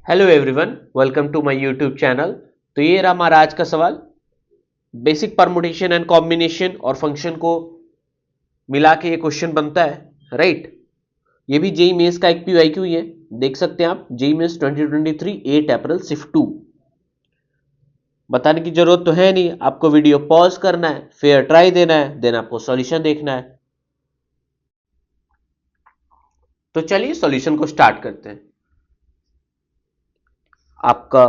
Hello everyone, welcome to my YouTube channel. तो ये रहा हमारा आज का सवाल। बेसिक परमुटेशन एंड कॉम्बिनेशन और फंक्शन को मिला के ये क्वेश्चन बनता है, राइट। ये भी जेई मेंस का एक पीवाईक्यू ही है, देख सकते हैं आप। जेई मेंस 2023 8 अप्रैल शिफ्ट 2। बताने की जरूरत तो है नहीं, आपको वीडियो पॉज करना है, फेयर ट्राई देना है, देन आपको सॉल्यूशन देखना है। तो चलिए सॉल्यूशन को स्टार्ट करते हैं। आपका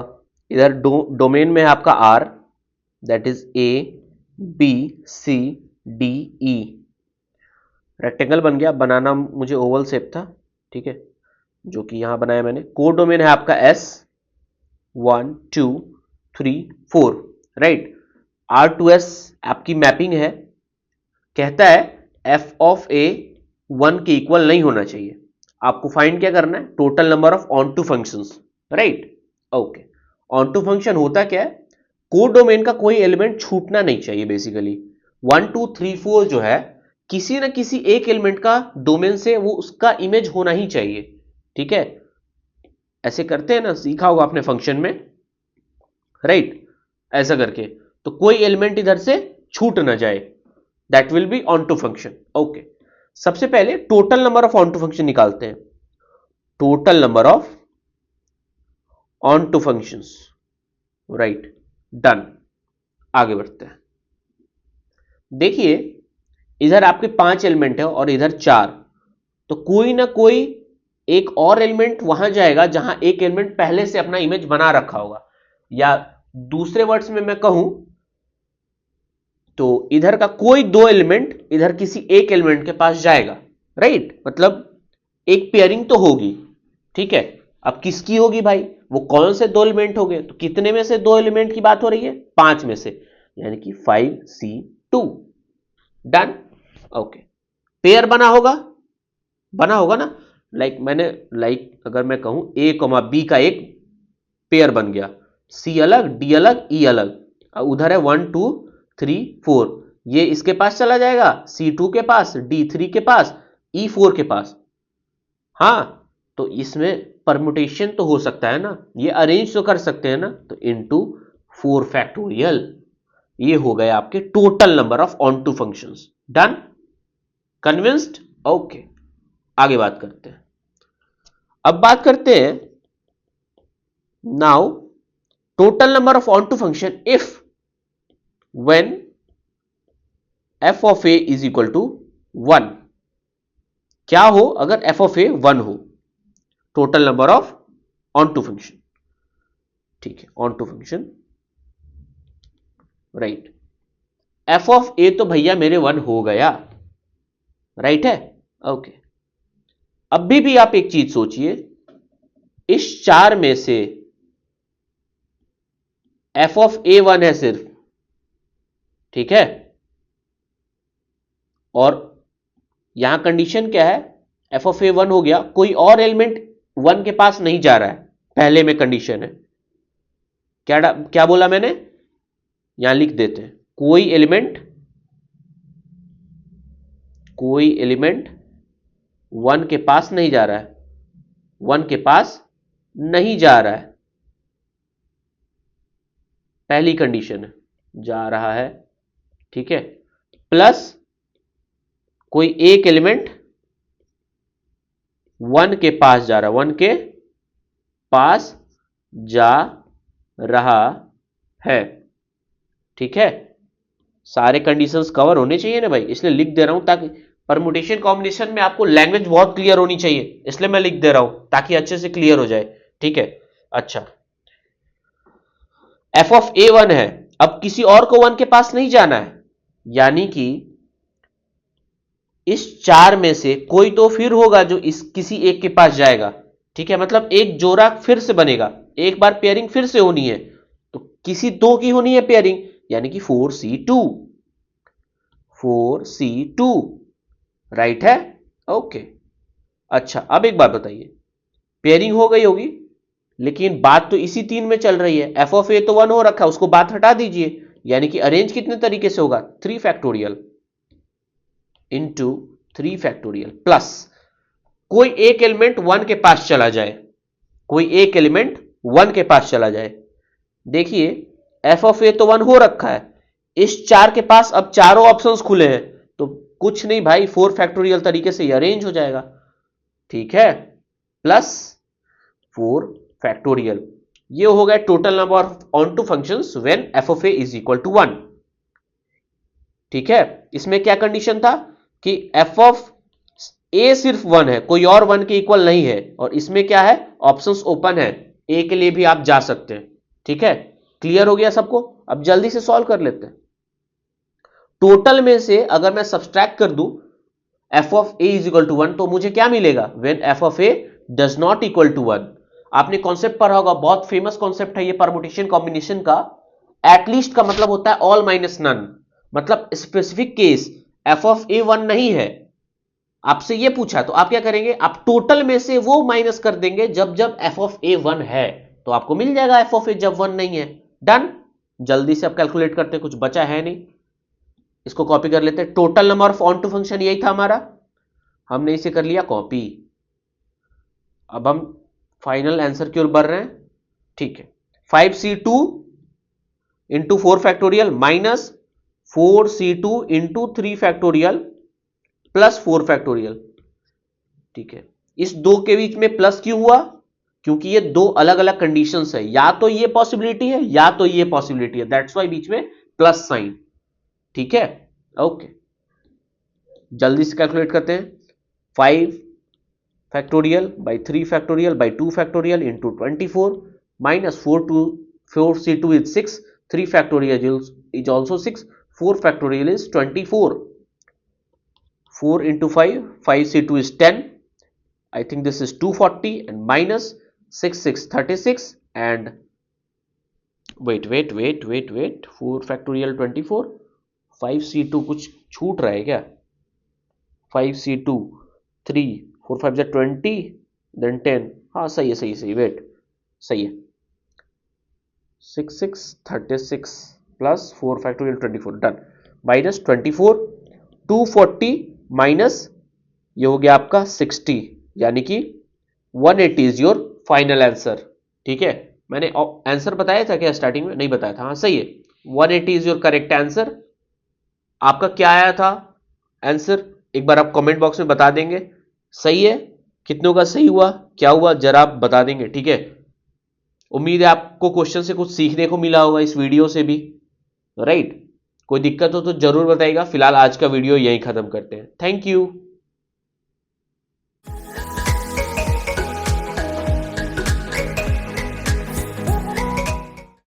इधर डोमेन में है आपका R, that is A B C D E. Rectangle बन गया, बनाना मुझे ओवल शेप था, ठीक है, जो कि यहां बनाया मैंने। कोड डोमेन है आपका एस 1 2 3 4, राइट। R2S आपकी मैपिंग है, कहता है एफ ऑफ ए 1 के इक्वल नहीं होना चाहिए। आपको फाइंड क्या करना है? Total number of onto functions, right. Okay, onto function होता क्या है? कोड डोमेन का कोई एलिमेंट छूटना नहीं चाहिए। बेसिकली 1 2 3 4 जो है, किसी ना किसी एक एलिमेंट का डोमेन से वो उसका इमेज होना ही चाहिए, ठीक है। ऐसे करते हैं ना, सीखा होगा आपने फंक्शन में, राइट। ऐसा करके तो कोई एलिमेंट इधर से छूट ना जाए, that will be onto function. Okay, सबसे पहले total number of onto function निकालते हैं। Total number of onto functions, right, done. आगे बढ़ते हैं। देखिए, इधर आपके 5 एलिमेंट है और इधर 4, तो कोई ना कोई एक और एलिमेंट वहां जाएगा जहां एक एलिमेंट पहले से अपना इमेज बना रखा होगा। या दूसरे वर्ड्स में मैं कहूं तो इधर का कोई 2 एलिमेंट इधर किसी एक एलिमेंट के पास जाएगा, राइट। मतलब एक पेयरिंग तो होगी, ठीक है। अब किसकी होगी भाई? वो कौन से 2 एलिमेंट हो गए? तो कितने में से 2 एलिमेंट की बात हो रही है? 5 में से, यानी कि 5C2। डन। ओके, पेयर बना होगा ना। अगर मैं कहूं ए कॉमा बी का एक पेयर बन गया, सी अलग डी अलग ई अलग। उधर है 1 2 3 4, ये इसके पास चला जाएगा, C2 के पास, D3 के पास, E4 के पास। हाँ, तो इसमें परमुटेशन तो हो सकता है ना, ये अरेंज तो कर सकते हैं ना। तो इनटू 4 फैक्टोरियल, ये हो गए आपके total number of onto functions. Done, convinced? Okay, आगे बात करते हैं। अब बात करते हैं now total number of onto function if when f of a is equal to 1। क्या हो अगर एफ ऑफ ए 1 हो? Total number of onto function, ठीक है, onto function, right. F of a तो भैया मेरे 1 हो गया, राइट है। ओके, अभी भी आप एक चीज सोचिए, इस 4 में से एफ ऑफ ए 1 है सिर्फ, ठीक है। और यहां कंडीशन क्या है? एफ ऑफ ए 1 हो गया, कोई और एलिमेंट 1 के पास नहीं जा रहा है, पहले में कंडीशन है। क्या बोला मैंने? यहां लिख देते हैं, कोई एलिमेंट 1 के पास नहीं जा रहा है, 1 के पास नहीं जा रहा है, पहली कंडीशन है, जा रहा है, ठीक है। प्लस कोई एक एलिमेंट 1 के पास जा रहा है, 1 के पास जा रहा है, ठीक है। सारे कंडीशंस कवर होने चाहिए ना भाई, इसलिए लिख दे रहा हूं, ताकि परमुटेशन कॉम्बिनेशन में आपको लैंग्वेज बहुत क्लियर होनी चाहिए, इसलिए मैं लिख दे रहा हूं ताकि अच्छे से क्लियर हो जाए, ठीक है। अच्छा, एफ ऑफ ए 1 है, अब किसी और को 1 के पास नहीं जाना है, यानी कि इस 4 में से कोई तो फिर होगा जो इस किसी एक के पास जाएगा, ठीक है। मतलब एक जोड़ा फिर से बनेगा, एक बार पेयरिंग फिर से होनी है, तो किसी 2 की होनी है पेयरिंग, यानी कि 4C2, राइट है। ओके, अच्छा, अब एक बात बताइए, पेयरिंग हो गई होगी, लेकिन बात तो इसी 3 में चल रही है। एफ ऑफ ए तो 1 हो रखा है, उसको बात हटा दीजिए, यानी कि अरेंज कितने तरीके से होगा? 3 फैक्टोरियल इंटू 3 फैक्टोरियल प्लस कोई एक एलिमेंट 1 के पास चला जाए, कोई एक एलिमेंट 1 के पास चला जाए। देखिए एफ ऑफ ए तो 1 हो रखा है, इस 4 के पास अब चारों ऑप्शंस खुले हैं, तो कुछ नहीं भाई 4 फैक्टोरियल तरीके से ये अरेंज हो जाएगा। ठीक है, प्लस 4 फैक्टोरियल, ये हो गया total number of onto functions when f of a is equal to 1। ठीक है, इसमें क्या कंडीशन था कि एफ ऑफ ए सिर्फ 1 है, कोई और 1 के इक्वल नहीं है, और इसमें क्या है ऑप्शंस ओपन है, ए के लिए भी आप जा सकते हैं। ठीक है, क्लियर हो गया सबको? अब जल्दी से सॉल्व कर लेते हैं। टोटल में से अगर मैं सब्सट्रैक्ट कर दूं f of a is equal to 1 तो मुझे क्या मिलेगा when f of a does not equal to 1। आपने कॉन्सेप्ट पढ़ा होगा, बहुत फेमस कॉन्सेप्ट है ये परमुटेशन कॉम्बिनेशन का। एटलीस्ट का मतलब होता है ऑल माइनस नन, मतलब specific case F of a 1 नहीं है, आपसे ये पूछा तो आप क्या करेंगे, आप टोटल में से वो माइनस कर देंगे जब जब एफ ऑफ ए 1 है, तो आपको मिल जाएगा एफ ऑफ ए जब 1 नहीं है। डन। जल्दी से आप कैलकुलेट करते हैं, कुछ बचा है नहीं, इसको कॉपी कर लेते हैं। Total number of onto function यही था हमारा, हमने इसे कर लिया कॉपी। अब हम फाइनल आंसर की ओर बढ़ रहे हैं। ठीक है, 5c2 into 4 factorial minus 4c2 into 3 factorial plus 4 factorial. ठीक है, इस दो के बीच में प्लस क्यों हुआ, क्योंकि ये दो अलग अलग कंडीशंस है, या तो ये पॉसिबिलिटी है या तो ये पॉसिबिलिटी है, दैट्स वाई बीच में प्लस साइन। ठीक है, ओके, जल्दी से कैलकुलेट करते हैं। 5 factorial by 3 factorial by 2 factorial into 24 minus 4c2 is 6, 3 factorial is also 6, 4 factorial is 24, 4 into 5, 5c2 is 10, I think this is 240 and minus 6 36 and wait 4 factorial 24, 5c2 कुछ छूट रहा है क्या, 5c2 3 4 5 जा 20 then 10, हाँ सही है वेट सही है, 6 36 plus 4 factorial 24 done, minus 24 240 minus ये हो गया आपका 60, यानी कि 180 इज योर फाइनल आंसर। ठीक है, मैंने आंसर बताया था क्या स्टार्टिंग में, नहीं बताया था, हाँ सही है, 180 इज योर करेक्ट आंसर। आपका क्या आया था आंसर, एक बार आप कमेंट बॉक्स में बता देंगे, सही है, कितनों का सही हुआ क्या हुआ जरा आप बता देंगे। ठीक है, उम्मीद है आपको क्वेश्चन से कुछ सीखने को मिला होगा इस वीडियो से भी, राइट? कोई दिक्कत हो तो जरूर बताइएगा। फिलहाल आज का वीडियो यहीं खत्म करते हैं, थैंक यू।